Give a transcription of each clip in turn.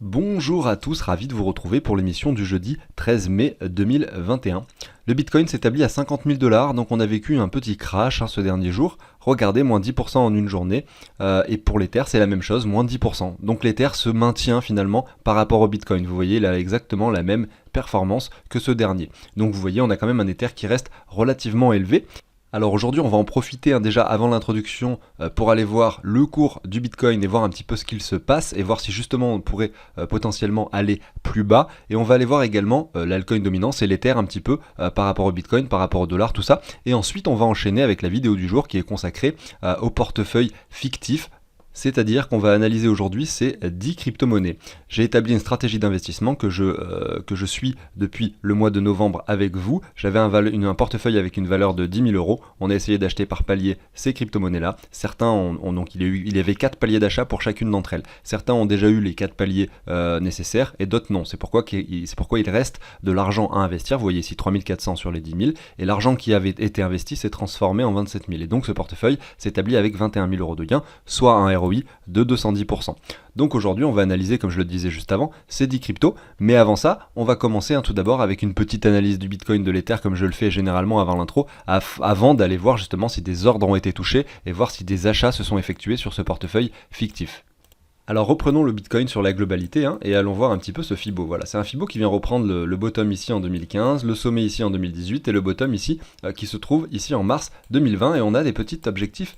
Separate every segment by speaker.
Speaker 1: Bonjour à tous, ravi de vous retrouver pour l'émission du jeudi 13 mai 2021. Le Bitcoin s'établit à 50 000 $, donc on a vécu un petit crash ce dernier jour. Regardez, moins 10% en une journée. Et pour l'Ether, c'est la même chose, moins 10%. Donc l'Ether se maintient finalement par rapport au Bitcoin. Vous voyez, il a exactement la même performance que ce dernier. Donc vous voyez, on a quand même un Ether qui reste relativement élevé. Alors aujourd'hui, on va en profiter déjà avant l'introduction pour aller voir le cours du Bitcoin et voir un petit peu ce qu'il se passe et voir si justement on pourrait potentiellement aller plus bas. Et on va aller voir également l'altcoin dominant, c'est l'Ether un petit peu par rapport au Bitcoin, par rapport au dollar, tout ça. Et ensuite, on va enchaîner avec la vidéo du jour qui est consacrée au portefeuille fictif. C'est-à-dire qu'on va analyser aujourd'hui ces 10 crypto-monnaies. J'ai établi une stratégie d'investissement que je suis depuis le mois de novembre avec vous. J'avais un portefeuille avec une valeur de 10 000 €. On a essayé d'acheter par palier ces crypto-monnaies-là. Certains donc il y avait 4 paliers d'achat pour chacune d'entre elles. Certains ont déjà eu les 4 paliers nécessaires et d'autres non. C'est pourquoi il reste de l'argent à investir. Vous voyez ici 3 400 sur les 10 000. Et l'argent qui avait été investi s'est transformé en 27 000. Et donc ce portefeuille s'établit avec 21 000 € de gain, soit un ROI de 210%. Donc aujourd'hui on va analyser, comme je le disais juste avant, ces 10 cryptos, mais avant ça on va commencer tout d'abord avec une petite analyse du Bitcoin, de l'Ether, comme je le fais généralement avant l'intro, avant d'aller voir justement si des ordres ont été touchés et voir si des achats se sont effectués sur ce portefeuille fictif. Alors reprenons le Bitcoin sur la globalité et allons voir un petit peu ce Fibo. Voilà, c'est un Fibo qui vient reprendre le bottom ici en 2015, le sommet ici en 2018 et le bottom ici qui se trouve ici en mars 2020, et on a des petits objectifs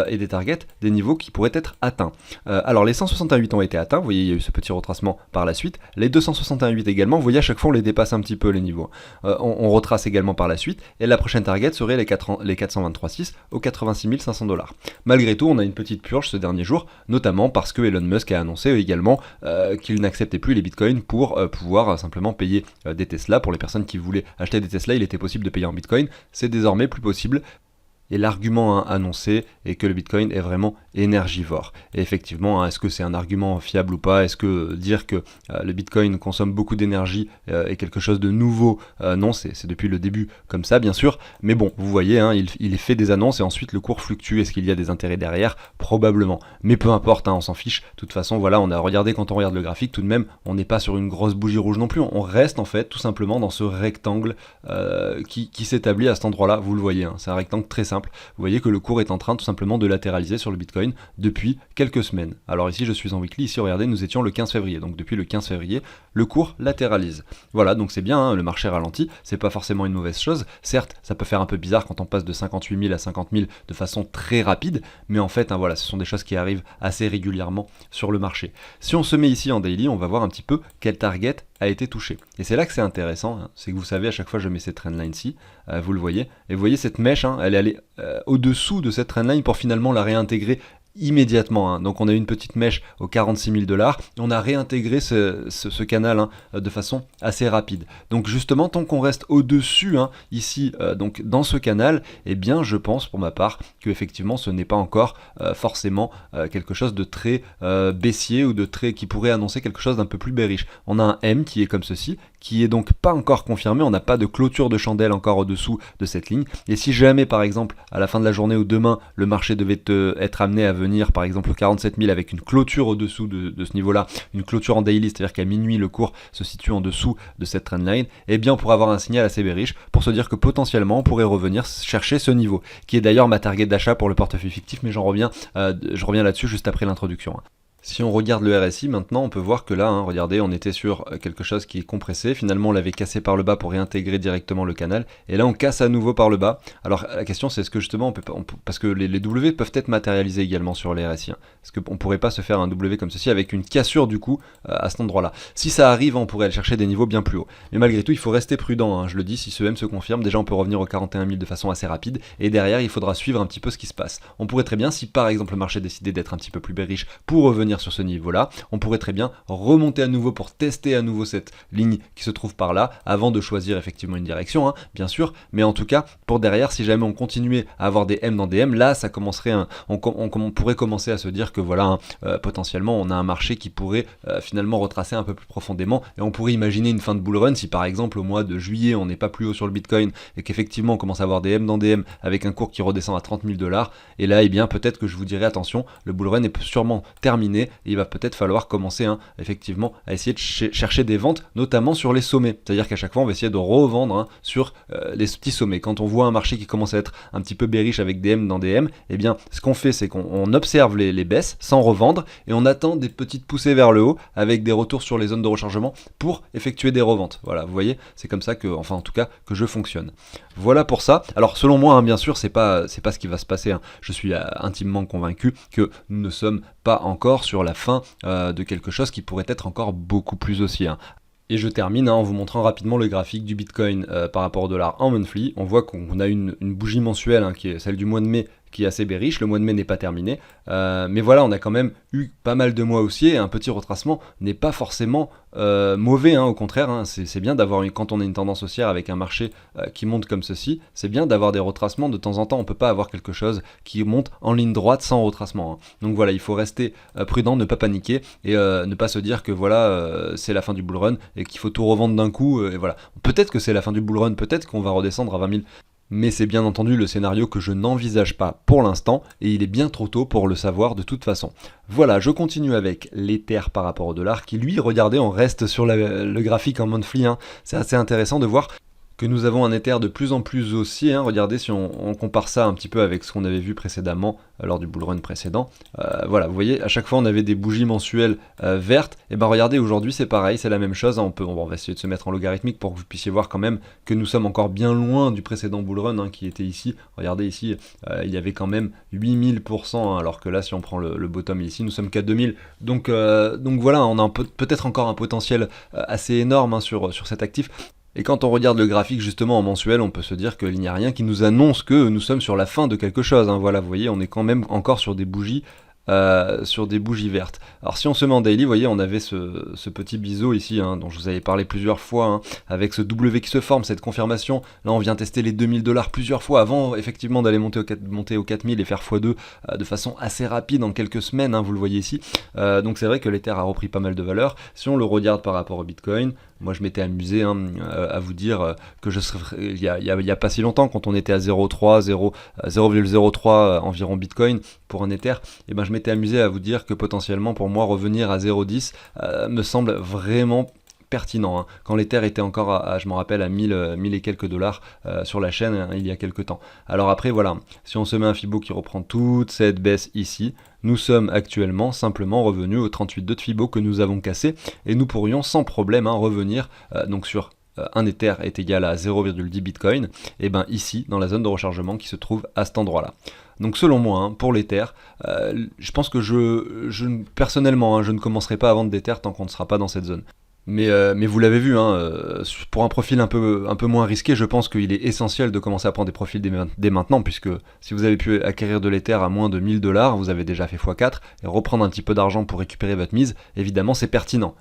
Speaker 1: et des targets, des niveaux qui pourraient être atteints. Alors les 168 ont été atteints, vous voyez il y a eu ce petit retracement par la suite, les 268 également, vous voyez à chaque fois on les dépasse un petit peu les niveaux. On retrace également par la suite et la prochaine target serait les 423,6 aux 86 500 $. Malgré tout on a une petite purge ce dernier jour, notamment parce que Elon Musk a annoncé également qu'il n'acceptait plus les bitcoins pour pouvoir simplement payer des Tesla. Pour les personnes qui voulaient acheter des Tesla, il était possible de payer en bitcoin, c'est désormais plus possible. Et l'argument annoncé est que le Bitcoin est vraiment énergivore. Et effectivement, est-ce que c'est un argument fiable ou pas? Est-ce que dire que le Bitcoin consomme beaucoup d'énergie est quelque chose de nouveau? Non, c'est depuis le début comme ça, bien sûr. Mais bon, vous voyez, il fait des annonces et ensuite le cours fluctue. Est-ce qu'il y a des intérêts derrière? Probablement. Mais peu importe, on s'en fiche. De toute façon, voilà, on a regardé, quand on regarde le graphique, tout de même, on n'est pas sur une grosse bougie rouge non plus. On reste en fait tout simplement dans ce rectangle qui s'établit à cet endroit-là. Vous le voyez, c'est un rectangle très simple. Vous voyez que le cours est en train tout simplement de latéraliser sur le Bitcoin depuis quelques semaines. Alors ici je suis en weekly, ici regardez, nous étions le 15 février, donc depuis le 15 février, le cours latéralise. Voilà, donc c'est bien, le marché ralentit, c'est pas forcément une mauvaise chose. Certes, ça peut faire un peu bizarre quand on passe de 58 000 à 50 000 de façon très rapide, mais en fait, voilà, ce sont des choses qui arrivent assez régulièrement sur le marché. Si on se met ici en daily, on va voir un petit peu quel target a été touché. Et c'est là que c'est intéressant, c'est que vous savez, à chaque fois je mets cette trendline-ci, vous le voyez, et vous voyez cette mèche, elle est allée au-dessous de cette trendline pour finalement la réintégrer immédiatement. Donc on a eu une petite mèche aux 46 000 $, et on a réintégré ce canal de façon assez rapide. Donc justement, tant qu'on reste au-dessus ici, donc dans ce canal, eh bien je pense pour ma part que effectivement ce n'est pas encore forcément quelque chose de très baissier ou qui pourrait annoncer quelque chose d'un peu plus bearish. On a un M qui est comme ceci, qui est donc pas encore confirmé, on n'a pas de clôture de chandelle encore au-dessous de cette ligne, et si jamais par exemple à la fin de la journée ou demain le marché devait être amené à venir par exemple au 47 000 avec une clôture au-dessous de ce niveau-là, une clôture en daily, c'est-à-dire qu'à minuit le cours se situe en dessous de cette trendline, eh bien on pourrait avoir un signal assez bearish pour se dire que potentiellement on pourrait revenir chercher ce niveau, qui est d'ailleurs ma target d'achat pour le portefeuille fictif, mais je reviens là-dessus juste après l'introduction. Si on regarde le RSI maintenant, on peut voir que là, regardez, on était sur quelque chose qui est compressé. Finalement, on l'avait cassé par le bas pour réintégrer directement le canal. Et là, on casse à nouveau par le bas. Alors, la question, c'est est-ce que justement, parce que les W peuvent être matérialisés également sur les RSI. Est-ce qu'on pourrait pas se faire un W comme ceci avec une cassure du coup à cet endroit-là? Si ça arrive, on pourrait aller chercher des niveaux bien plus hauts. Mais malgré tout, il faut rester prudent. Je le dis, si ce M se confirme, déjà, on peut revenir aux 41 000 de façon assez rapide. Et derrière, il faudra suivre un petit peu ce qui se passe. On pourrait très bien, si par exemple le marché décidait d'être un petit peu plus bearish pour revenir sur ce niveau-là, on pourrait très bien remonter à nouveau pour tester à nouveau cette ligne qui se trouve par là avant de choisir effectivement une direction, bien sûr, mais en tout cas pour derrière, si jamais on continuait à avoir des M dans des M, là ça commencerait on pourrait commencer à se dire que voilà, potentiellement on a un marché qui pourrait finalement retracer un peu plus profondément, et on pourrait imaginer une fin de bull run si par exemple au mois de juillet on n'est pas plus haut sur le Bitcoin et qu'effectivement on commence à avoir des M dans des M avec un cours qui redescend à 30 000 $, et là eh bien peut-être que je vous dirais attention, le bull run est sûrement terminé terminé, et il va peut-être falloir commencer effectivement à essayer de chercher des ventes, notamment sur les sommets. C'est-à-dire qu'à chaque fois on va essayer de revendre sur les petits sommets. Quand on voit un marché qui commence à être un petit peu bearish avec des M dans des M, eh bien ce qu'on fait c'est qu'on observe les baisses sans revendre et on attend des petites poussées vers le haut avec des retours sur les zones de rechargement pour effectuer des reventes. Voilà, vous voyez, c'est comme ça que, enfin en tout cas, que je fonctionne. Voilà pour ça. Alors selon moi, bien sûr, c'est pas ce qui va se passer. Je suis intimement convaincu que nous ne sommes pas encore sur la fin de quelque chose qui pourrait être encore beaucoup plus haussier. Et je termine en vous montrant rapidement le graphique du Bitcoin par rapport au dollar en monthly. On voit qu'on a une bougie mensuelle qui est celle du mois de mai, qui est assez bearish. Le mois de mai n'est pas terminé. Mais voilà, on a quand même eu pas mal de mois haussiers et un petit retracement n'est pas forcément mauvais. Au contraire, c'est bien d'avoir, quand on a une tendance haussière avec un marché qui monte comme ceci, c'est bien d'avoir des retracements de temps en temps. On peut pas avoir quelque chose qui monte en ligne droite sans retracement. Donc voilà, il faut rester prudent, ne pas paniquer et ne pas se dire que voilà, c'est la fin du bull run et qu'il faut tout revendre d'un coup. Et voilà, peut-être que c'est la fin du bull run, peut-être qu'on va redescendre à 20 000. Mais c'est bien entendu le scénario que je n'envisage pas pour l'instant, et il est bien trop tôt pour le savoir de toute façon. Voilà, je continue avec l'Ether par rapport au dollar, qui lui, regardez, on reste sur le graphique en monthly, c'est assez intéressant de voir que nous avons un Ether de plus en plus haussier. Regardez si on compare ça un petit peu avec ce qu'on avait vu précédemment lors du bull run précédent. Voilà, vous voyez, à chaque fois on avait des bougies mensuelles vertes. Et ben regardez, aujourd'hui c'est pareil, c'est la même chose. On va essayer de se mettre en logarithmique pour que vous puissiez voir quand même que nous sommes encore bien loin du précédent bull run qui était ici. Regardez ici, il y avait quand même 8000%, alors que là si on prend le bottom ici, nous sommes qu'à 2000. Donc voilà, on a peut-être encore un potentiel assez énorme sur cet actif. Et quand on regarde le graphique justement en mensuel, on peut se dire qu'il n'y a rien qui nous annonce que nous sommes sur la fin de quelque chose. Voilà, vous voyez, on est quand même encore sur des bougies vertes. Alors si on se met en daily, vous voyez, on avait ce petit biseau ici, dont je vous avais parlé plusieurs fois, avec ce W qui se forme, cette confirmation. Là on vient tester les 2000$ plusieurs fois avant effectivement d'aller monter aux 4000 et faire x2 de façon assez rapide en quelques semaines, vous le voyez ici. Donc c'est vrai que l'Ether a repris pas mal de valeur. Si on le regarde par rapport au Bitcoin, moi je m'étais amusé à vous dire que il y a pas si longtemps, quand on était à 0,03 environ Bitcoin pour un Ether, et ben je m'étais amusé à vous dire que potentiellement pour moi revenir à 0,10 me semble vraiment pertinent, quand l'Ether était encore à, je me rappelle, à 1000 et quelques dollars sur la chaîne il y a quelques temps. Alors après voilà, si on se met un Fibo qui reprend toute cette baisse ici, nous sommes actuellement simplement revenus au 38,2 de Fibo que nous avons cassé et nous pourrions sans problème revenir donc sur un Ether est égal à 0,10 Bitcoin, et ben ici dans la zone de rechargement qui se trouve à cet endroit là. Donc selon moi, pour l'Ether, je pense que personnellement, je ne commencerai pas à vendre d'Ether tant qu'on ne sera pas dans cette zone. Mais vous l'avez vu, pour un profil un peu moins risqué, je pense qu'il est essentiel de commencer à prendre des profils dès maintenant, puisque si vous avez pu acquérir de l'Ether à moins de 1000$, vous avez déjà fait x4, et reprendre un petit peu d'argent pour récupérer votre mise, évidemment c'est pertinent.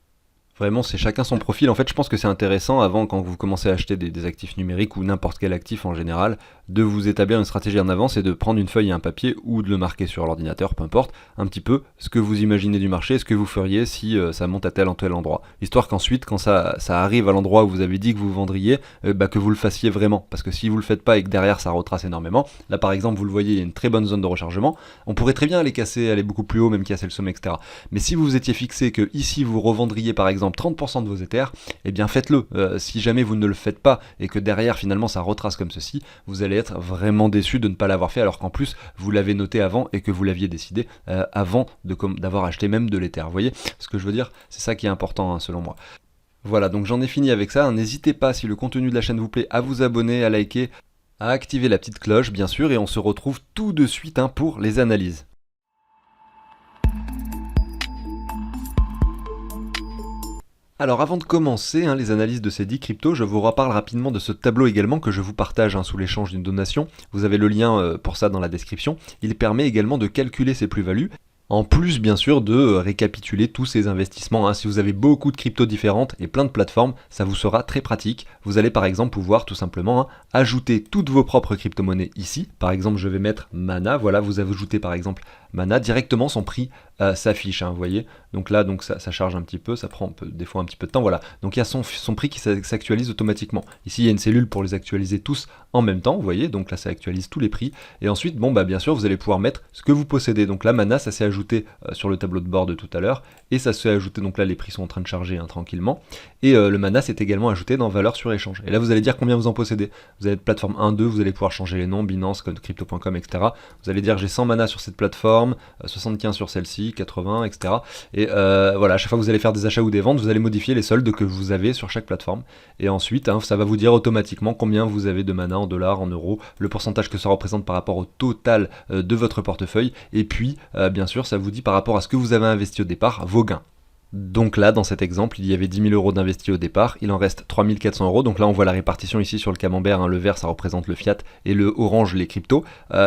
Speaker 1: Vraiment, c'est chacun son profil. En fait, je pense que c'est intéressant, avant, quand vous commencez à acheter des actifs numériques ou n'importe quel actif en général, de vous établir une stratégie en avance et de prendre une feuille et un papier ou de le marquer sur l'ordinateur, peu importe, un petit peu ce que vous imaginez du marché, ce que vous feriez si ça monte à tel ou tel endroit. Histoire qu'ensuite, quand ça arrive à l'endroit où vous avez dit que vous vendriez, que vous le fassiez vraiment. Parce que si vous le faites pas et que derrière ça retrace énormément, là par exemple, vous le voyez, il y a une très bonne zone de rechargement, on pourrait très bien aller casser, aller beaucoup plus haut, même casser le sommet, etc. Mais si vous étiez fixé que ici vous revendriez par exemple 30% de vos Ethers, eh bien faites-le. Si jamais vous ne le faites pas et que derrière finalement ça retrace comme ceci, vous allez être vraiment déçu de ne pas l'avoir fait, alors qu'en plus vous l'avez noté avant et que vous l'aviez décidé avant d'avoir acheté même de l'Ether. Vous voyez ce que je veux dire? C'est ça qui est important selon moi. Voilà, donc j'en ai fini avec ça. N'hésitez pas, si le contenu de la chaîne vous plaît, à vous abonner, à liker, à activer la petite cloche bien sûr, et on se retrouve tout de suite pour les analyses. Alors avant de commencer les analyses de ces 10 cryptos, je vous reparle rapidement de ce tableau également que je vous partage sous l'échange d'une donation. Vous avez le lien pour ça dans la description. Il permet également de calculer ses plus-values, en plus bien sûr de récapituler tous ces investissements. Si vous avez beaucoup de cryptos différentes et plein de plateformes, ça vous sera très pratique. Vous allez par exemple pouvoir tout simplement ajouter toutes vos propres crypto-monnaies ici. Par exemple je vais mettre Mana, voilà, vous ajoutez par exemple Mana, directement son prix s'affiche, vous voyez. Donc là ça charge un petit peu, ça prend des fois un petit peu de temps, voilà. Donc il y a son prix qui s'actualise automatiquement. Ici il y a une cellule pour les actualiser tous en même temps, vous voyez, donc là ça actualise tous les prix. Et ensuite, bien sûr, vous allez pouvoir mettre ce que vous possédez. Donc là Mana, ça s'est ajouté ajouté sur le tableau de bord de tout à l'heure, et ça s'est ajouté, donc là les prix sont en train de charger tranquillement, et le mana s'est également ajouté dans valeur sur échange. Et là vous allez dire combien vous en possédez. Vous avez plateforme 1, 2, vous allez pouvoir changer les noms, Binance, crypto.com, etc. Vous allez dire j'ai 100 mana sur cette plateforme, 75 sur celle-ci, 80, etc. Et voilà, à chaque fois que vous allez faire des achats ou des ventes, vous allez modifier les soldes que vous avez sur chaque plateforme. Et ensuite, ça va vous dire automatiquement combien vous avez de mana en dollars, en euros, le pourcentage que ça représente par rapport au total de votre portefeuille. Et puis, bien sûr, ça vous dit par rapport à ce que vous avez investi au départ, vos gains. Donc là, dans cet exemple, il y avait 10 000 euros d'investis au départ, il en reste 3 400 euros. Donc là, on voit la répartition ici sur le camembert, le vert ça représente le fiat et le orange les cryptos.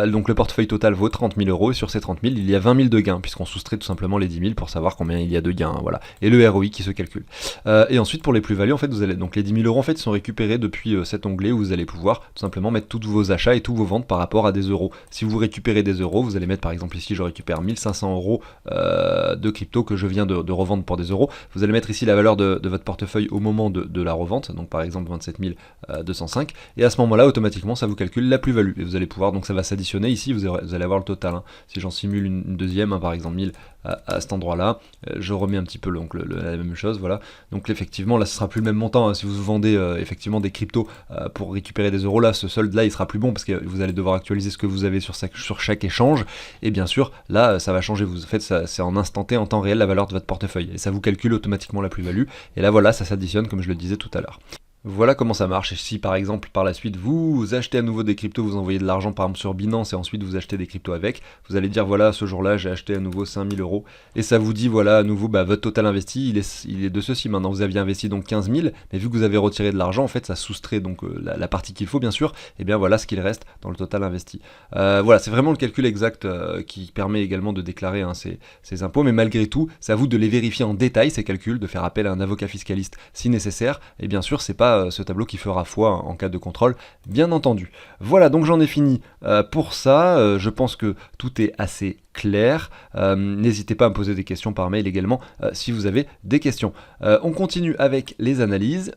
Speaker 1: Donc le portefeuille total vaut 30 000 euros et sur ces 30 000, il y a 20 000 de gains, puisqu'on soustrait tout simplement les 10 000 pour savoir combien il y a de gains, voilà. Et le ROI qui se calcule. Et ensuite, pour les plus-values, en fait, vous allez, donc les 10 000 euros en fait sont récupérés depuis cet onglet où vous allez pouvoir tout simplement mettre tous vos achats et tous vos ventes par rapport à des euros. Si vous récupérez des euros, vous allez mettre par exemple ici, je récupère 1500 euros de crypto que je viens de revendre pour des euros. Vous allez mettre ici la valeur de votre portefeuille au moment de la revente, donc par exemple 27 205, et à ce moment-là, automatiquement, ça vous calcule la plus-value, et vous allez pouvoir, donc ça va s'additionner ici, vous allez avoir le total, si j'en simule une deuxième, par exemple 1000 à cet endroit-là, je remets un petit peu donc, la même chose, voilà, donc effectivement, là ce sera plus le même montant, si vous vendez effectivement des cryptos pour récupérer des euros, là, ce solde-là, il sera plus bon, parce que vous allez devoir actualiser ce que vous avez sur chaque échange, et bien sûr, là, ça va changer, vous faites ça, c'est en instant T, en temps réel, la valeur de votre portefeuille, et ça vous calcule automatiquement la plus-value, et là voilà, ça s'additionne comme je le disais tout à l'heure. Voilà comment ça marche. Et si par exemple par la suite vous achetez à nouveau des cryptos, vous envoyez de l'argent par exemple sur Binance et ensuite vous achetez des cryptos avec, vous allez dire voilà, ce jour-là j'ai acheté à nouveau 5000 euros et ça vous dit voilà à nouveau votre total investi il est de ceci. Maintenant vous aviez investi donc 15 000, mais vu que vous avez retiré de l'argent en fait ça soustrait donc la partie qu'il faut bien sûr, et bien voilà ce qu'il reste dans le total investi. Voilà, c'est vraiment le calcul exact qui permet également de déclarer ces impôts, mais malgré tout c'est à vous de les vérifier en détail ces calculs, de faire appel à un avocat fiscaliste si nécessaire, et bien sûr c'est pas ce tableau qui fera foi en cas de contrôle, bien entendu. Voilà, donc j'en ai fini pour ça. Je pense que tout est assez clair. N'hésitez pas à me poser des questions par mail également si vous avez des questions. On continue avec les analyses.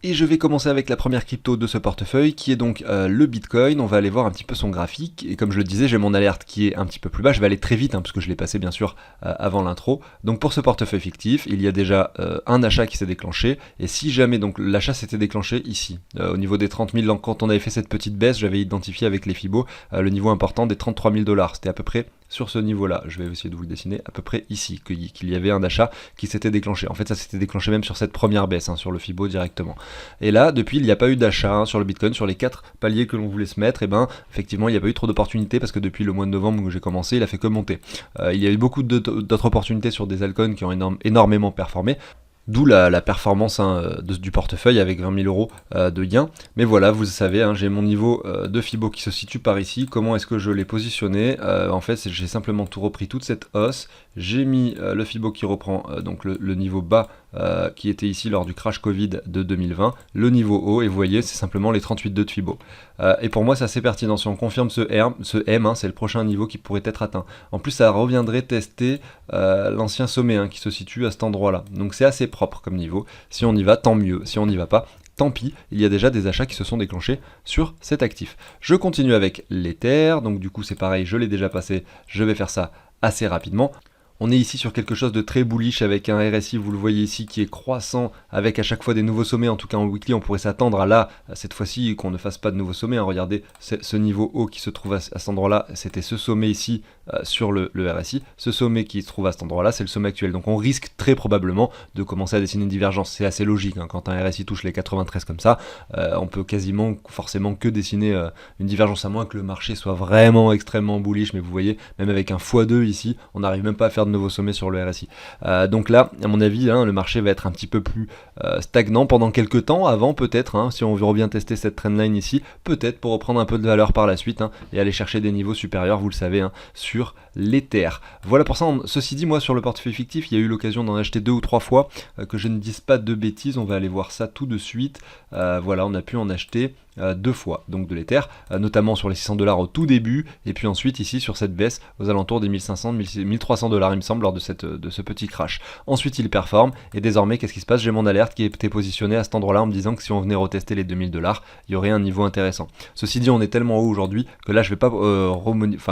Speaker 1: Et je vais commencer avec la première crypto de ce portefeuille qui est donc le Bitcoin. On va aller voir un petit peu son graphique, et comme je le disais, j'ai mon alerte qui est un petit peu plus bas. Je vais aller très vite parce que je l'ai passé bien sûr avant l'intro. Donc pour ce portefeuille fictif, il y a déjà un achat qui s'est déclenché, et si jamais donc l'achat s'était déclenché ici, au niveau des 30 000, quand on avait fait cette petite baisse, j'avais identifié avec les Fibo le niveau important des 33 000 $. C'était à peu près sur ce niveau-là, je vais essayer de vous le dessiner, à peu près ici, qu'il y avait un achat qui s'était déclenché. En fait, ça s'était déclenché même sur cette première baisse, sur le Fibo directement. Et là, depuis, il n'y a pas eu d'achat sur le Bitcoin, sur les 4 paliers que l'on voulait se mettre, et effectivement, il n'y a pas eu trop d'opportunités, parce que depuis le mois de novembre où j'ai commencé, il a fait que monter. Il y a eu beaucoup d'autres opportunités sur des altcoins qui ont énormément performé. D'où la performance du portefeuille avec 20 000 euros de gain. Mais voilà, vous savez, j'ai mon niveau de Fibo qui se situe par ici. Comment est-ce que je l'ai positionné? En fait, j'ai simplement tout repris, toute cette hausse. J'ai mis le Fibo qui reprend donc le niveau bas qui était ici lors du crash Covid de 2020, le niveau haut, et vous voyez, c'est simplement les 38,2 de Fibo. Et pour moi, c'est assez pertinent. Si on confirme ce M, c'est le prochain niveau qui pourrait être atteint. En plus, ça reviendrait tester l'ancien sommet qui se situe à cet endroit-là. Donc c'est assez propre comme niveau. Si on y va, tant mieux. Si on n'y va pas, tant pis, il y a déjà des achats qui se sont déclenchés sur cet actif. Je continue avec l'Ether, donc du coup c'est pareil, je l'ai déjà passé, je vais faire ça assez rapidement. On est ici sur quelque chose de très bullish avec un RSI, vous le voyez ici, qui est croissant avec à chaque fois des nouveaux sommets. En tout cas en weekly, on pourrait s'attendre à là, cette fois-ci, qu'on ne fasse pas de nouveaux sommets. Regardez, ce niveau haut qui se trouve à cet endroit-là, c'était ce sommet ici sur le RSI. Ce sommet qui se trouve à cet endroit-là, c'est le sommet actuel. Donc on risque très probablement de commencer à dessiner une divergence. C'est assez logique, quand un RSI touche les 93 comme ça, on peut quasiment forcément que dessiner une divergence, à moins que le marché soit vraiment extrêmement bullish. Mais vous voyez, même avec un x2 ici, on n'arrive même pas à faire de nouveaux sommets sur le RSI. Donc là, à mon avis, le marché va être un petit peu plus stagnant pendant quelques temps, avant peut-être, si on revient tester cette trendline ici, peut-être pour reprendre un peu de valeur par la suite, et aller chercher des niveaux supérieurs, vous le savez, sur l'Ether. Voilà pour ça. Ceci dit, moi sur le portefeuille fictif, il y a eu l'occasion d'en acheter 2 ou 3 fois, que je ne dise pas de bêtises, on va aller voir ça tout de suite. Voilà, on a pu en acheter deux fois donc de l'Ether, notamment sur les 600 dollars au tout début, et puis ensuite ici sur cette baisse aux alentours des 1500, 1300 dollars il me semble lors de ce petit crash. Ensuite il performe, et désormais qu'est-ce qui se passe? J'ai mon alerte qui était positionnée à cet endroit là en me disant que si on venait retester les 2000 dollars, il y aurait un niveau intéressant. Ceci dit, on est tellement haut aujourd'hui que là je vais pas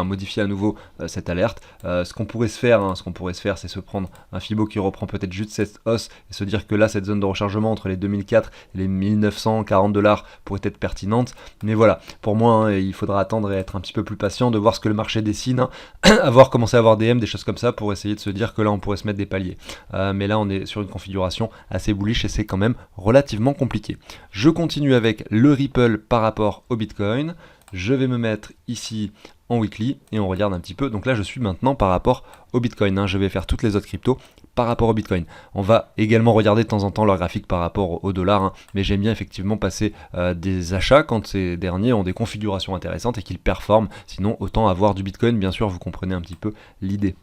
Speaker 1: modifier à nouveau cette alerte. Ce qu'on pourrait se faire, c'est se prendre un Fibo qui reprend peut-être juste cette hausse et se dire que là cette zone de rechargement entre les 2004 et les 1940 dollars pourrait être pertinente. Mais voilà, pour moi il faudra attendre et être un petit peu plus patient, de voir ce que le marché dessine, avoir commencé à avoir des M, des choses comme ça, pour essayer de se dire que là on pourrait se mettre des paliers. Mais là on est sur une configuration assez bullish et c'est quand même relativement compliqué. Je continue avec le Ripple par rapport au Bitcoin. Je vais me mettre ici en weekly et on regarde un petit peu. Donc là je suis maintenant par rapport au Bitcoin, je vais faire toutes les autres cryptos par rapport au Bitcoin. On va également regarder de temps en temps leur graphique par rapport au dollar, mais j'aime bien effectivement passer des achats quand ces derniers ont des configurations intéressantes et qu'ils performent. Sinon autant avoir du Bitcoin, bien sûr, vous comprenez un petit peu l'idée.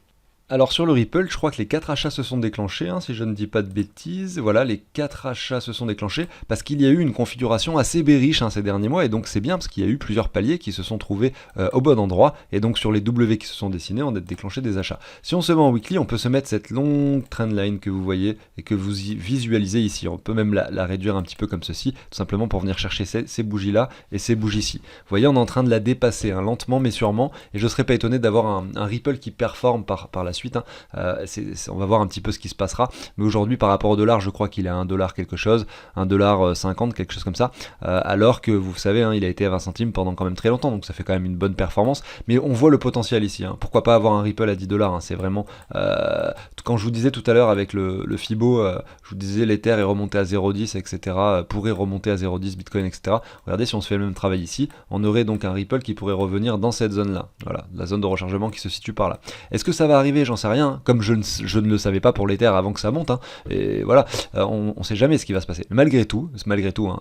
Speaker 1: Alors sur le Ripple, je crois que les 4 achats se sont déclenchés, si je ne dis pas de bêtises. Voilà, les 4 achats se sont déclenchés parce qu'il y a eu une configuration assez bearish ces derniers mois, et donc c'est bien parce qu'il y a eu plusieurs paliers qui se sont trouvés au bon endroit, et donc sur les W qui se sont dessinés, on a déclenché des achats. Si on se met en weekly, on peut se mettre cette longue trendline que vous voyez et que vous visualisez ici. On peut même la réduire un petit peu comme ceci, tout simplement pour venir chercher ces bougies-là et ces bougies-ci. Vous voyez, on est en train de la dépasser, lentement mais sûrement, et je ne serais pas étonné d'avoir un Ripple qui performe par la suite. On va voir un petit peu ce qui se passera, mais aujourd'hui par rapport au dollar, je crois qu'il est à 1 dollar quelque chose, 1,50$, quelque chose comme ça, alors que vous savez, il a été à 20 centimes pendant quand même très longtemps, donc ça fait quand même une bonne performance, mais on voit le potentiel ici. Pourquoi pas avoir un Ripple à 10 dollars, c'est vraiment, quand je vous disais tout à l'heure avec le Fibo, je vous disais l'Ether est remonté à 0,10, etc., pourrait remonter à 0,10, Bitcoin, etc. Regardez, si on se fait le même travail ici, on aurait donc un Ripple qui pourrait revenir dans cette zone là, voilà, la zone de rechargement qui se situe par là. Est-ce que ça va arriver? J'en sais rien, comme je ne le savais pas pour l'Ether avant que ça monte, et voilà, on sait jamais ce qui va se passer. Malgré tout,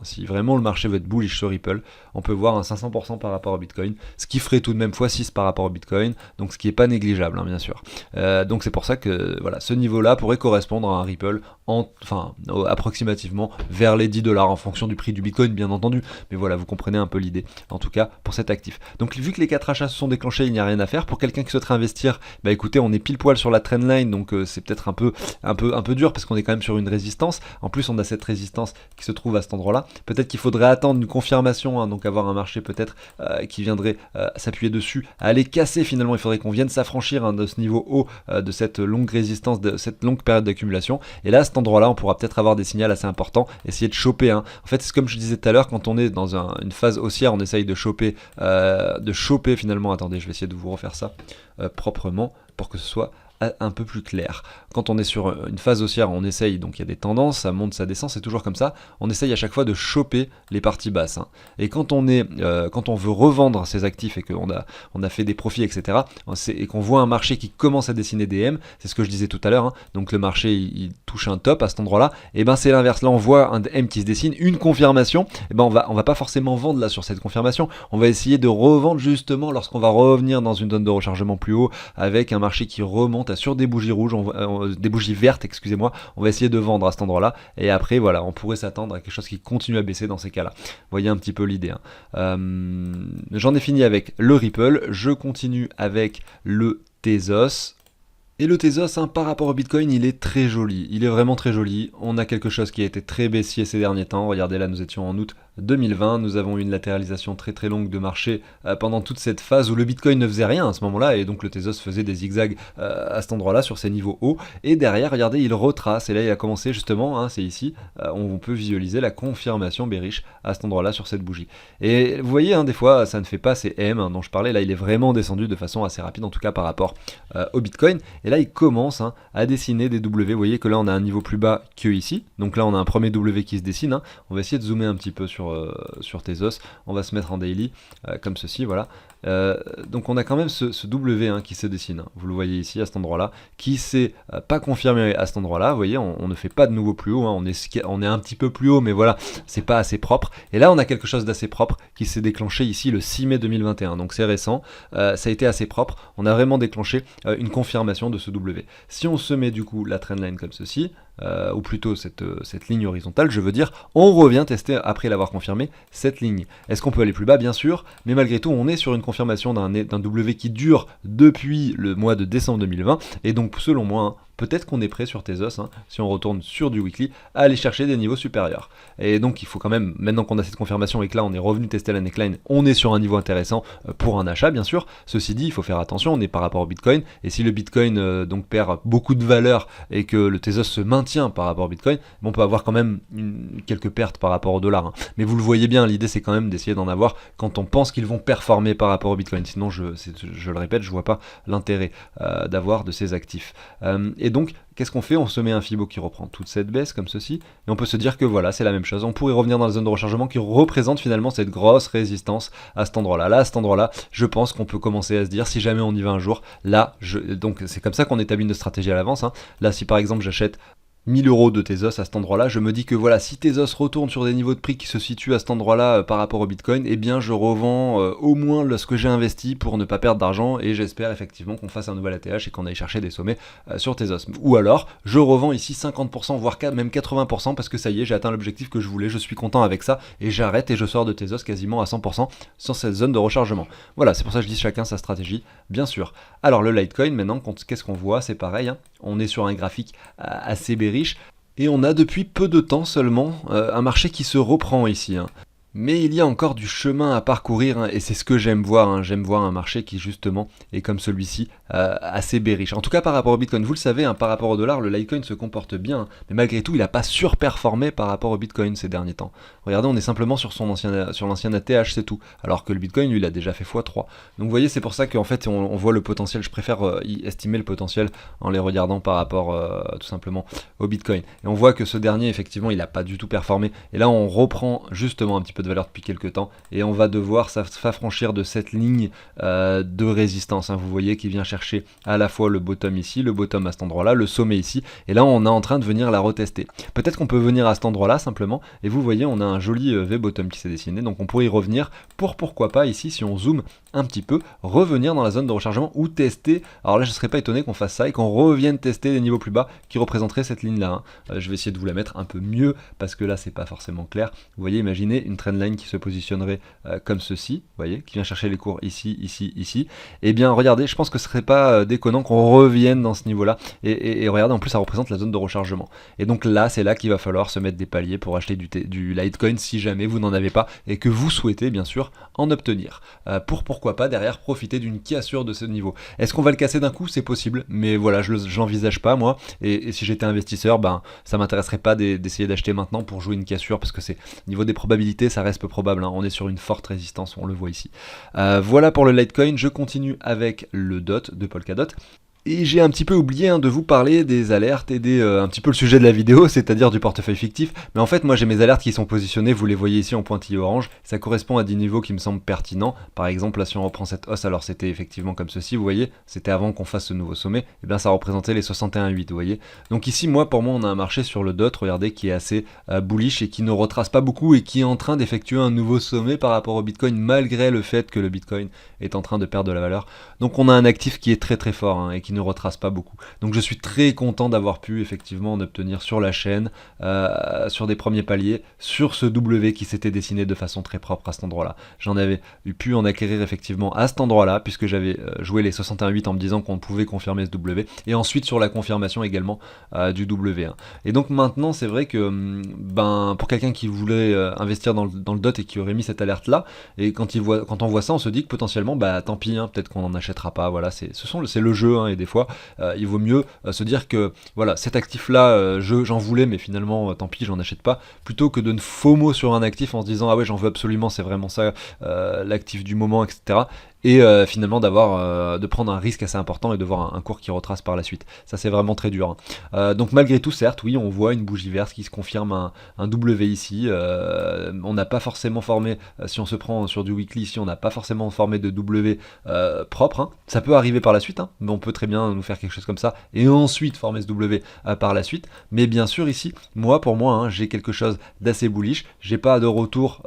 Speaker 1: si vraiment le marché veut être bullish sur Ripple, on peut voir un 500% par rapport au Bitcoin, ce qui ferait tout de même x6 par rapport au Bitcoin, donc ce qui est pas négligeable, bien sûr. Donc c'est pour ça que voilà, ce niveau-là pourrait correspondre à un Ripple approximativement vers les 10 dollars en fonction du prix du Bitcoin, bien entendu, mais voilà, vous comprenez un peu l'idée, en tout cas pour cet actif. Donc vu que les 4 achats se sont déclenchés, il n'y a rien à faire. Pour quelqu'un qui souhaiterait investir, écoutez, on est pile poil sur la trendline, donc c'est peut-être un peu dur parce qu'on est quand même sur une résistance. En plus on a cette résistance qui se trouve à cet endroit là. Peut-être qu'il faudrait attendre une confirmation, donc avoir un marché peut-être qui viendrait s'appuyer dessus, aller casser. Finalement il faudrait qu'on vienne s'affranchir de ce niveau haut, de cette longue résistance, de cette longue période d'accumulation, et là à cet endroit là on pourra peut-être avoir des signaux assez importants, essayer de choper. En fait c'est comme je disais tout à l'heure, quand on est dans une phase haussière, on essaye de choper finalement. Attendez, je vais essayer de vous refaire ça proprement pour que ce soit un peu plus clair. Quand on est sur une phase haussière, on essaye, donc il y a des tendances, ça monte, ça descend, c'est toujours comme ça, on essaye à chaque fois de choper les parties basses. Et quand on veut revendre ses actifs et qu'on a fait des profits, etc., et qu'on voit un marché qui commence à dessiner des M, c'est ce que je disais tout à l'heure, donc le marché il touche un top à cet endroit-là, et c'est l'inverse. Là on voit un M qui se dessine, une confirmation, on va pas forcément vendre là sur cette confirmation, on va essayer de revendre justement lorsqu'on va revenir dans une zone de rechargement plus haut, avec un marché qui remonte sur des bougies rouges, des bougies vertes, excusez-moi, on va essayer de vendre à cet endroit-là, et après voilà, on pourrait s'attendre à quelque chose qui continue à baisser dans ces cas-là. Vous voyez un petit peu l'idée. J'en ai fini avec le Ripple, je continue avec le Tezos. Et le Tezos, par rapport au Bitcoin, il est très joli, il est vraiment très joli. On a quelque chose qui a été très baissier ces derniers temps. Regardez, là nous étions en août 2020, nous avons eu une latéralisation très très longue de marché pendant toute cette phase où le Bitcoin ne faisait rien à ce moment-là, et donc le Tezos faisait des zigzags à cet endroit-là sur ces niveaux hauts, et derrière, regardez, il retrace, et là il a commencé justement, c'est ici, on peut visualiser la confirmation bearish à cet endroit-là sur cette bougie. Et vous voyez, des fois ça ne fait pas ces M dont je parlais, là il est vraiment descendu de façon assez rapide, en tout cas par rapport au Bitcoin, et là il commence à dessiner des W. Vous voyez que là on a un niveau plus bas que ici, donc là on a un premier W qui se dessine. On va essayer de zoomer un petit peu sur Tezos, on va se mettre en daily comme ceci, voilà. Donc on a quand même ce W qui se dessine, vous le voyez ici à cet endroit là, qui s'est pas confirmé à cet endroit là. Vous voyez, on ne fait pas de nouveau plus haut, on est un petit peu plus haut, mais voilà, c'est pas assez propre, et là on a quelque chose d'assez propre qui s'est déclenché ici le 6 mai 2021, donc c'est récent, ça a été assez propre, on a vraiment déclenché une confirmation de ce W. Si on se met du coup la trendline comme ceci, ou plutôt cette ligne horizontale, je veux dire, on revient tester après l'avoir confirmé cette ligne. Est-ce qu'on peut aller plus bas? Bien sûr, mais malgré tout, on est sur une confirmation d'un W qui dure depuis le mois de décembre 2020, et donc selon moi, hein, peut-être qu'on est prêt sur Tezos, hein, si on retourne sur du weekly, à aller chercher des niveaux supérieurs. Et donc il faut quand même, maintenant qu'on a cette confirmation et que là on est revenu tester la neckline, on est sur un niveau intéressant pour un achat bien sûr. Ceci dit, il faut faire attention, on est par rapport au Bitcoin, et si le Bitcoin donc perd beaucoup de valeur et que le Tezos se maintient par rapport au Bitcoin, on peut avoir quand même quelques pertes par rapport au dollar. Hein. Mais vous le voyez bien, l'idée c'est quand même d'essayer d'en avoir quand on pense qu'ils vont performer par rapport au Bitcoin. Sinon, je le répète, je vois pas l'intérêt d'avoir de ces actifs. Et donc, qu'est-ce qu'on fait? On se met un Fibo qui reprend toute cette baisse comme ceci, et on peut se dire que voilà, c'est la même chose. On pourrait revenir dans la zone de rechargement qui représente finalement cette grosse résistance à cet endroit-là. Là, à cet endroit-là, je pense qu'on peut commencer à se dire, si jamais on y va un jour, là, donc c'est comme ça qu'on établit une stratégie à l'avance. Hein. Là, si par exemple j'achète 1000 euros de Tezos à cet endroit-là, je me dis que voilà, si Tezos retourne sur des niveaux de prix qui se situent à cet endroit-là par rapport au Bitcoin, eh bien je revends au moins ce que j'ai investi pour ne pas perdre d'argent, et j'espère effectivement qu'on fasse un nouvel ATH et qu'on aille chercher des sommets sur Tezos. Ou alors, je revends ici 50%, voire même 80%, parce que ça y est, j'ai atteint l'objectif que je voulais, je suis content avec ça, et j'arrête et je sors de Tezos quasiment à 100% sur cette zone de rechargement. Voilà, c'est pour ça que je dis chacun sa stratégie, bien sûr. Alors le Litecoin, maintenant, qu'est-ce qu'on voit? C'est pareil, hein, on est sur un graphique assez bearish, et on a depuis peu de temps seulement un marché qui se reprend ici. Hein. Mais il y a encore du chemin à parcourir, hein, et c'est ce que j'aime voir. Hein. J'aime voir un marché qui justement est comme celui-ci, assez bearish. En tout cas par rapport au Bitcoin, vous le savez, hein, par rapport au dollar, le Litecoin se comporte bien, hein, mais malgré tout il n'a pas surperformé par rapport au Bitcoin ces derniers temps. Regardez, on est simplement sur l'ancien ATH, c'est tout, alors que le Bitcoin lui il a déjà fait x3. Donc vous voyez, c'est pour ça qu'en fait on voit le potentiel, je préfère estimer le potentiel en les regardant par rapport tout simplement au Bitcoin. Et on voit que ce dernier effectivement il n'a pas du tout performé, et là on reprend justement un petit peu de valeur depuis quelques temps, et on va devoir s'affranchir de cette ligne de résistance, hein, vous voyez, qui vient chercher à la fois le bottom ici, le bottom à cet endroit là, le sommet ici, et là on est en train de venir la retester. Peut-être qu'on peut venir à cet endroit là simplement, et vous voyez on a un joli V-bottom qui s'est dessiné, donc on pourrait y revenir pour, pourquoi pas ici, si on zoome un petit peu, revenir dans la zone de rechargement ou tester. Alors là je serais pas étonné qu'on fasse ça et qu'on revienne tester des niveaux plus bas qui représenteraient cette ligne là. Hein. Je vais essayer de vous la mettre un peu mieux parce que là c'est pas forcément clair. Vous voyez, imaginez une trendline qui se positionnerait comme ceci, vous voyez, qui vient chercher les cours ici, ici, ici. Et bien regardez, je pense que ce serait pas déconnant qu'on revienne dans ce niveau là, et regardez, en plus ça représente la zone de rechargement. Et donc là c'est là qu'il va falloir se mettre des paliers pour acheter du Litecoin si jamais vous n'en avez pas et que vous souhaitez bien sûr en obtenir. Pourquoi pas derrière profiter d'une cassure de ce niveau. Est-ce qu'on va le casser d'un coup? C'est possible, mais voilà, je l'envisage pas moi, et si j'étais investisseur, ben ça m'intéresserait pas d'essayer d'acheter maintenant pour jouer une cassure, parce que c'est niveau des probabilités, ça reste peu probable, hein. On est sur une forte résistance, on le voit ici. Voilà pour le Litecoin, je continue avec le DOT de Polkadot. Et j'ai un petit peu oublié de vous parler des alertes et un petit peu le sujet de la vidéo, c'est-à-dire du portefeuille fictif. Mais en fait, moi j'ai mes alertes qui sont positionnées, vous les voyez ici en pointillé orange. Ça correspond à des niveaux qui me semblent pertinents. Par exemple, là si on reprend cette hausse, alors c'était effectivement comme ceci, vous voyez, c'était avant qu'on fasse ce nouveau sommet, et bien ça représentait les 61,8, vous voyez. Donc ici, pour moi, on a un marché sur le DOT, regardez, qui est assez bullish et qui ne retrace pas beaucoup et qui est en train d'effectuer un nouveau sommet par rapport au Bitcoin, malgré le fait que le Bitcoin est en train de perdre de la valeur. Donc on a un actif qui est très très fort, hein, et qui ne retrace pas beaucoup. Donc je suis très content d'avoir pu effectivement en obtenir sur la chaîne, sur des premiers paliers, sur ce W qui s'était dessiné de façon très propre à cet endroit-là. J'en avais pu en acquérir effectivement à cet endroit-là, puisque j'avais joué les 61,8 en me disant qu'on pouvait confirmer ce W, et ensuite sur la confirmation également du W1. Et donc maintenant c'est vrai que pour quelqu'un qui voulait investir dans le DOT et qui aurait mis cette alerte-là, et quand on voit ça, on se dit que potentiellement, tant pis, peut-être qu'on n'en achètera pas, voilà, c'est le jeu, et des fois, il vaut mieux se dire que voilà, cet actif là j'en voulais, mais finalement tant pis, j'en achète pas, plutôt que de FOMO sur un actif en se disant ah ouais, j'en veux absolument, c'est vraiment ça l'actif du moment, etc. Et finalement de prendre un risque assez important et de voir un cours qui retrace par la suite. Ça c'est vraiment très dur. Hein. Donc malgré tout, certes, oui, on voit une bougie verte qui se confirme un W ici. On n'a pas forcément formé, si on se prend sur du weekly ici, on n'a pas forcément formé de W propre. Hein. Ça peut arriver par la suite, hein, mais on peut très bien nous faire quelque chose comme ça et ensuite former ce W par la suite. Mais bien sûr ici, pour moi, hein, j'ai quelque chose d'assez bullish. J'ai pas de retour.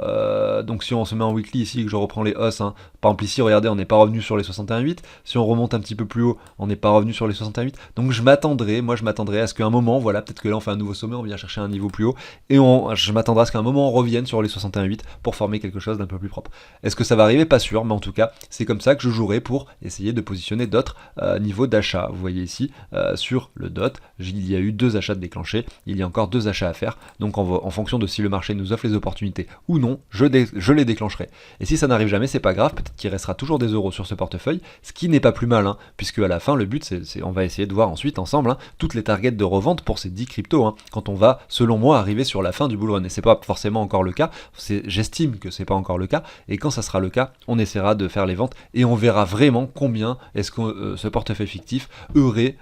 Speaker 1: Donc si on se met en weekly ici, que je reprends les hausses, hein, par exemple ici, regardez, regardez, on n'est pas revenu sur les 61,8. Si on remonte un petit peu plus haut, on n'est pas revenu sur les 61,8. Donc je m'attendrai à ce qu'à un moment, voilà, peut-être que là on fait un nouveau sommet, on vient chercher un niveau plus haut, et je m'attendrai à ce qu'à un moment on revienne sur les 61,8 pour former quelque chose d'un peu plus propre. Est-ce que ça va arriver? Pas sûr, mais en tout cas, c'est comme ça que je jouerai pour essayer de positionner d'autres niveaux d'achat. Vous voyez ici, sur le DOT, il y a eu 2 achats de déclenchés, il y a encore 2 achats à faire, donc en fonction de si le marché nous offre les opportunités ou non, je les déclencherai. Et si ça n'arrive jamais, c'est pas grave, peut-être qu'il restera toujours des euros sur ce portefeuille, ce qui n'est pas plus mal, hein, puisque à la fin, le but, c'est on va essayer de voir ensuite ensemble toutes les targets de revente pour ces 10 cryptos, quand on va, selon moi, arriver sur la fin du bull run. Et c'est pas forcément encore le cas, j'estime que c'est pas encore le cas, et quand ça sera le cas, on essaiera de faire les ventes, et on verra vraiment combien est-ce que ce portefeuille fictif aurait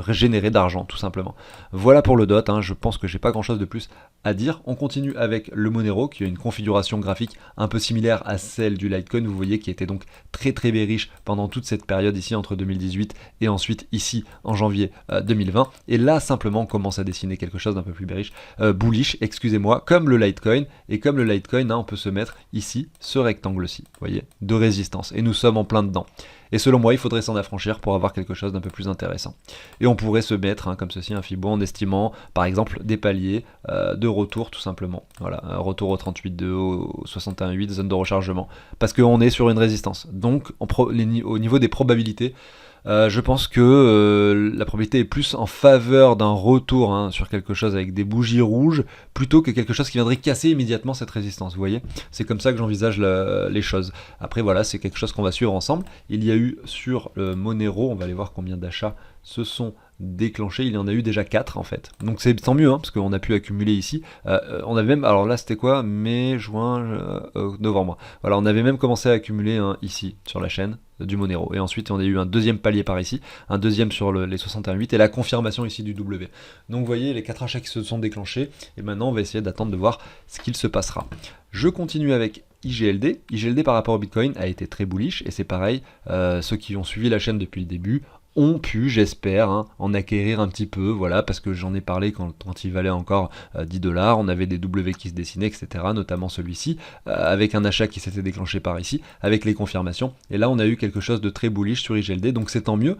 Speaker 1: généré d'argent, tout simplement. Voilà pour le DOT, je pense que j'ai pas grand chose de plus à dire. On continue avec le Monero, qui a une configuration graphique un peu similaire à celle du Litecoin, vous voyez, qui était donc très très bearish pendant toute cette période ici entre 2018 et ensuite ici en janvier 2020, et là simplement on commence à dessiner quelque chose d'un peu plus bullish, excusez-moi, comme le Litecoin, et comme le Litecoin, on peut se mettre ici ce rectangle-ci, vous voyez, de résistance, et nous sommes en plein dedans. Et selon moi, il faudrait s'en affranchir pour avoir quelque chose d'un peu plus intéressant. Et on pourrait se mettre, comme ceci, un Fibo en estimant, par exemple, des paliers de retour, tout simplement. Voilà, un retour au 38,2, au 61,8, zone de rechargement. Parce qu'on est sur une résistance. Donc, au niveau des probabilités, je pense que la probabilité est plus en faveur d'un retour sur quelque chose avec des bougies rouges plutôt que quelque chose qui viendrait casser immédiatement cette résistance, vous voyez. C'est comme ça que j'envisage les choses. Après voilà, c'est quelque chose qu'on va suivre ensemble. Il y a eu sur le Monero, on va aller voir combien d'achats se sont déclenchés, il y en a eu déjà 4 en fait. Donc c'est tant mieux, parce qu'on a pu accumuler ici. On avait même, alors là c'était quoi, mai, juin, novembre. Voilà, on avait même commencé à accumuler ici sur la chaîne du Monero. Et ensuite on a eu un deuxième palier par ici, un deuxième sur les 61,8 et la confirmation ici du W. Donc vous voyez les 4 achats qui se sont déclenchés, et maintenant on va essayer d'attendre de voir ce qu'il se passera. Je continue avec IGLD. IGLD par rapport au Bitcoin a été très bullish, et c'est pareil, ceux qui ont suivi la chaîne depuis le début ont pu, j'espère, en acquérir un petit peu, voilà, parce que j'en ai parlé quand il valait encore 10$, on avait des W qui se dessinaient, etc., notamment celui-ci, avec un achat qui s'était déclenché par ici, avec les confirmations, et là on a eu quelque chose de très bullish sur IGLD, donc c'est tant mieux.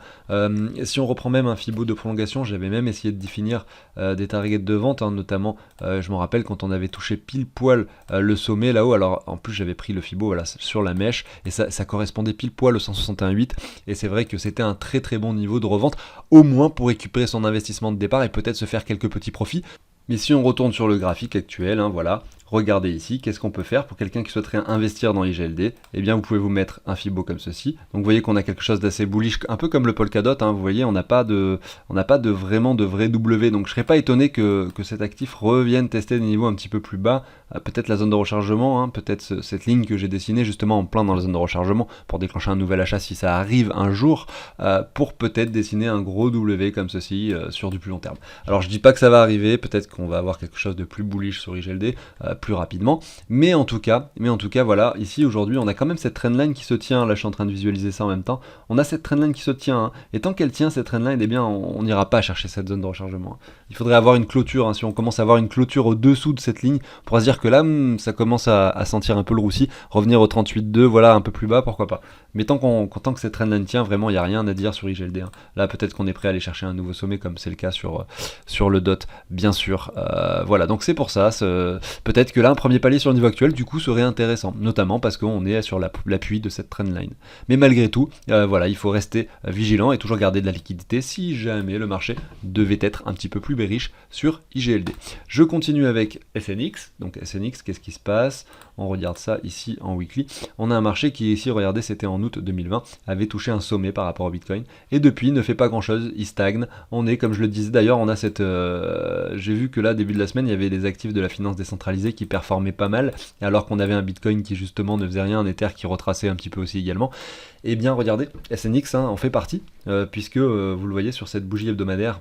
Speaker 1: Si on reprend même un Fibo de prolongation, j'avais même essayé de définir des targets de vente, notamment, je me rappelle quand on avait touché pile poil le sommet là-haut, alors en plus j'avais pris le Fibo voilà, sur la mèche, et ça correspondait pile poil au 161,8, et c'est vrai que c'était un très très bon niveau de revente, au moins pour récupérer son investissement de départ et peut-être se faire quelques petits profits. Mais si on retourne sur le graphique actuel, voilà, regardez ici, qu'est-ce qu'on peut faire pour quelqu'un qui souhaiterait investir dans IGLD? Eh bien, vous pouvez vous mettre un Fibo comme ceci. Donc, vous voyez qu'on a quelque chose d'assez bullish, un peu comme le Polkadot. Vous voyez, on n'a pas vraiment de vrai W. Donc, je serais pas étonné que cet actif revienne tester des niveaux un petit peu plus bas. Peut-être la zone de rechargement, peut-être cette ligne que j'ai dessinée justement en plein dans la zone de rechargement pour déclencher un nouvel achat si ça arrive un jour, pour peut-être dessiner un gros W comme ceci sur du plus long terme. Alors, je dis pas que ça va arriver, peut-être qu'on va avoir quelque chose de plus bullish sur IGLD plus rapidement, mais en tout cas voilà, ici aujourd'hui on a quand même cette trendline qui se tient, là je suis en train de visualiser ça en même temps, on a cette trendline qui se tient, et tant qu'elle tient cette trendline, eh bien on n'ira pas chercher cette zone de rechargement. Il faudrait avoir une clôture, si on commence à avoir une clôture au-dessous de cette ligne, on pourra se dire que là ça commence à sentir un peu le roussi, revenir au 38,2, voilà, un peu plus bas, pourquoi pas. Mais tant que cette trendline tient, vraiment il n'y a rien à dire sur IGLD. Là peut-être qu'on est prêt à aller chercher un nouveau sommet comme c'est le cas sur le DOT, bien sûr. Voilà, donc c'est pour ça, peut-être que là un premier palier sur le niveau actuel du coup serait intéressant, notamment parce qu'on est sur l'appui de cette trendline. Mais malgré tout, voilà, il faut rester vigilant et toujours garder de la liquidité si jamais le marché devait être un petit peu plus bearish sur IGLD. Je continue avec SNX. Donc SNX, qu'est-ce qui se passe? On regarde ça ici en weekly. On a un marché qui ici, regardez, c'était en août 2020, avait touché un sommet par rapport au Bitcoin, et depuis ne fait pas grand chose, il stagne. On est, comme je le disais d'ailleurs, on a cette... j'ai vu que là, début de la semaine, il y avait les actifs de la finance décentralisée qui performaient pas mal, alors qu'on avait un Bitcoin qui justement ne faisait rien, un Ether qui retraçait un petit peu aussi également. Et bien regardez, SNX en fait partie, puisque vous le voyez sur cette bougie hebdomadaire,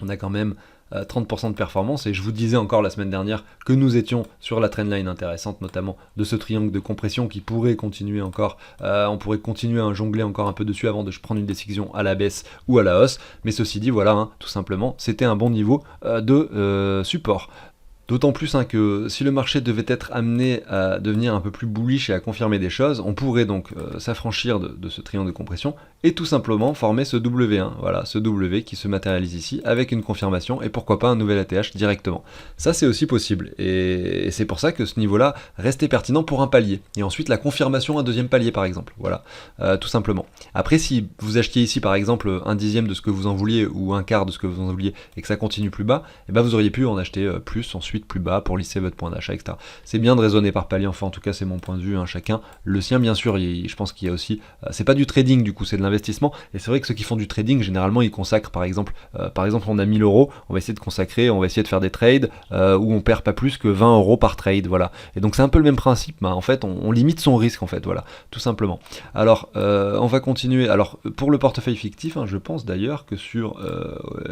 Speaker 1: on a quand même 30% de performance, et je vous disais encore la semaine dernière que nous étions sur la trendline intéressante, notamment de ce triangle de compression qui pourrait continuer encore, on pourrait continuer à jongler encore un peu dessus avant de prendre une décision à la baisse ou à la hausse, mais ceci dit, voilà, tout simplement, c'était un bon niveau de support. D'autant plus que si le marché devait être amené à devenir un peu plus bullish et à confirmer des choses, on pourrait donc s'affranchir de ce triangle de compression et tout simplement former ce W1, voilà, ce W qui se matérialise ici avec une confirmation et pourquoi pas un nouvel ATH directement. Ça c'est aussi possible et c'est pour ça que ce niveau-là restait pertinent pour un palier. Et ensuite la confirmation un deuxième palier par exemple, voilà, tout simplement. Après si vous achetiez ici par exemple un dixième de ce que vous en vouliez ou un quart de ce que vous en vouliez et que ça continue plus bas, et ben vous auriez pu en acheter plus ensuite plus bas pour lisser votre point d'achat, etc. C'est bien de raisonner par palier, enfin en tout cas c'est mon point de vue, chacun le sien bien sûr, je pense qu'il y a aussi, c'est pas du trading du coup, c'est de l'investissement, et c'est vrai que ceux qui font du trading, généralement ils consacrent par exemple on a 1000 euros, on va essayer de consacrer, on va essayer de faire des trades où on perd pas plus que 20 euros par trade, voilà. Et donc c'est un peu le même principe, en fait on limite son risque en fait, voilà, tout simplement. Alors on va continuer, alors pour le portefeuille fictif, je pense d'ailleurs que sur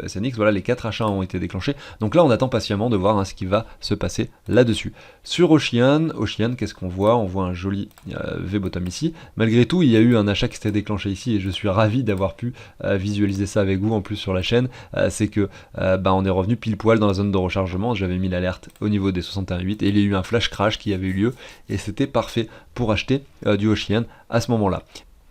Speaker 1: SNX, voilà, les 4 achats ont été déclenchés, donc là on attend patiemment de voir ce qui va se passer là-dessus. Sur Ocean, qu'est-ce qu'on voit? On voit un joli V-bottom ici. Malgré tout, il y a eu un achat qui s'était déclenché ici et je suis ravi d'avoir pu visualiser ça avec vous en plus sur la chaîne. C'est que on est revenu pile poil dans la zone de rechargement. J'avais mis l'alerte au niveau des 61.8 et il y a eu un flash crash qui avait eu lieu et c'était parfait pour acheter du Ocean à ce moment-là.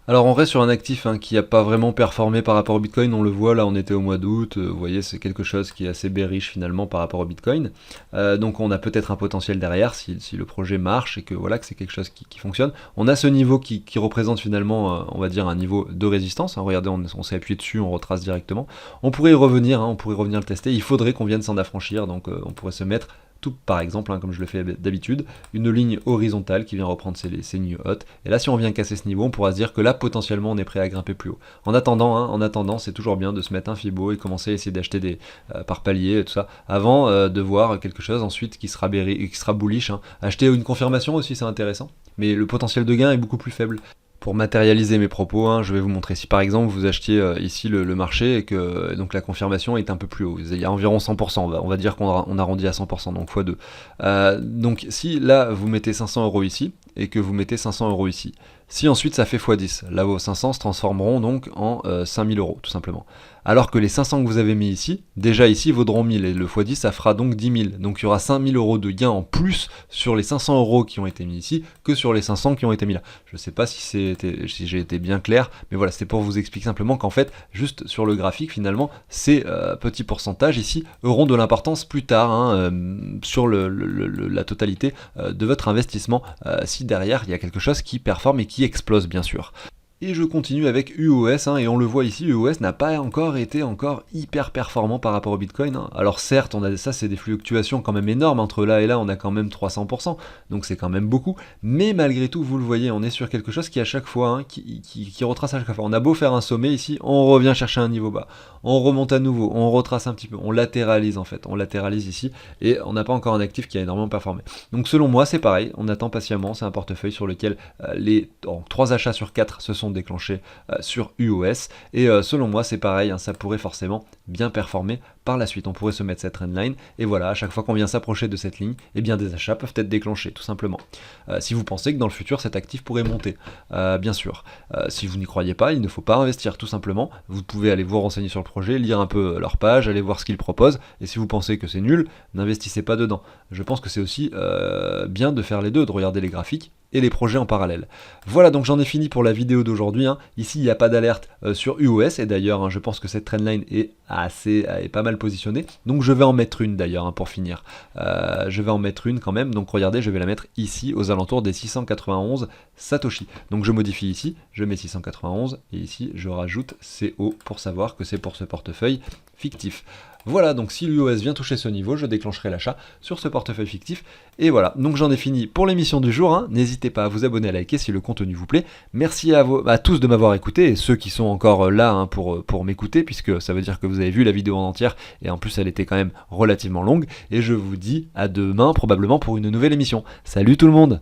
Speaker 1: Alors on reste sur un actif qui n'a pas vraiment performé par rapport au Bitcoin, on le voit là, on était au mois d'août, vous voyez c'est quelque chose qui est assez bearish finalement par rapport au Bitcoin, donc on a peut-être un potentiel derrière si le projet marche et que voilà que c'est quelque chose qui fonctionne. On a ce niveau qui représente finalement on va dire un niveau de résistance, regardez on s'est appuyé dessus, on retrace directement, on pourrait y revenir, on pourrait revenir le tester, il faudrait qu'on vienne s'en affranchir, donc on pourrait se mettre tout par exemple, comme je le fais d'habitude, une ligne horizontale qui vient reprendre ces lignes hautes. Et là, si on vient casser ce niveau, on pourra se dire que là, potentiellement, on est prêt à grimper plus haut. En attendant, c'est toujours bien de se mettre un Fibo et commencer à essayer d'acheter des par palier et tout ça, avant de voir quelque chose ensuite qui sera bullish. Acheter une confirmation aussi, c'est intéressant, mais le potentiel de gain est beaucoup plus faible. Pour matérialiser mes propos, je vais vous montrer. Si par exemple vous achetiez ici le marché et que donc la confirmation est un peu plus haut, il y a environ 100%, on va dire qu'on arrondit à 100%, donc x2. Donc si là vous mettez 500 euros ici et que vous mettez 500 euros ici, si ensuite ça fait x10, là vos 500 se transformeront donc en 5000 euros tout simplement. Alors que les 500 que vous avez mis ici, déjà ici vaudront 1000 et le x10 ça fera donc 10 000. Donc il y aura 5000 euros de gain en plus sur les 500 euros qui ont été mis ici que sur les 500 qui ont été mis là. Je ne sais pas si j'ai été bien clair, mais voilà, c'était pour vous expliquer simplement qu'en fait, juste sur le graphique finalement, ces petits pourcentages ici auront de l'importance plus tard sur la totalité de votre investissement si derrière il y a quelque chose qui performe et qui explose bien sûr. Et je continue avec UOS, et on le voit ici, UOS n'a pas encore été hyper performant par rapport au Bitcoin. Alors certes, ça c'est des fluctuations quand même énormes, entre là et là on a quand même 300%, donc c'est quand même beaucoup, mais malgré tout, vous le voyez, on est sur quelque chose qui à chaque fois, qui retrace à chaque fois. On a beau faire un sommet ici, on revient chercher un niveau bas, on remonte à nouveau, on retrace un petit peu, on latéralise en fait, on latéralise ici, et on n'a pas encore un actif qui a énormément performé. Donc selon moi c'est pareil, on attend patiemment, c'est un portefeuille sur lequel les 3 achats sur 4 se sont déclenchés sur UOS et selon moi c'est pareil, ça pourrait forcément bien performer par la suite. On pourrait se mettre cette trendline et voilà, à chaque fois qu'on vient s'approcher de cette ligne, eh bien des achats peuvent être déclenchés tout simplement. Si vous pensez que dans le futur cet actif pourrait monter, bien sûr. Si vous n'y croyez pas, il ne faut pas investir tout simplement. Vous pouvez aller vous renseigner sur le projet, lire un peu leur page, aller voir ce qu'ils proposent et si vous pensez que c'est nul, n'investissez pas dedans. Je pense que c'est aussi bien de faire les deux, de regarder les graphiques et les projets en parallèle. Voilà, donc j'en ai fini pour la vidéo d'aujourd'hui. Ici, il n'y a pas d'alerte sur UOS, et d'ailleurs, je pense que cette trendline est pas mal positionnée. Donc je vais en mettre une d'ailleurs, pour finir. Je vais en mettre une quand même, donc regardez, je vais la mettre ici, aux alentours des 691 Satoshi. Donc je modifie ici, je mets 691, et ici, je rajoute CO pour savoir que c'est pour ce portefeuille fictif. Voilà, donc si l'UOS vient toucher ce niveau, je déclencherai l'achat sur ce portefeuille fictif. Et voilà, donc j'en ai fini pour l'émission du jour. N'hésitez pas à vous abonner, à liker si le contenu vous plaît. Merci à tous de m'avoir écouté, et ceux qui sont encore là pour m'écouter, puisque ça veut dire que vous avez vu la vidéo en entière, et en plus elle était quand même relativement longue. Et je vous dis à demain, probablement pour une nouvelle émission. Salut tout le monde!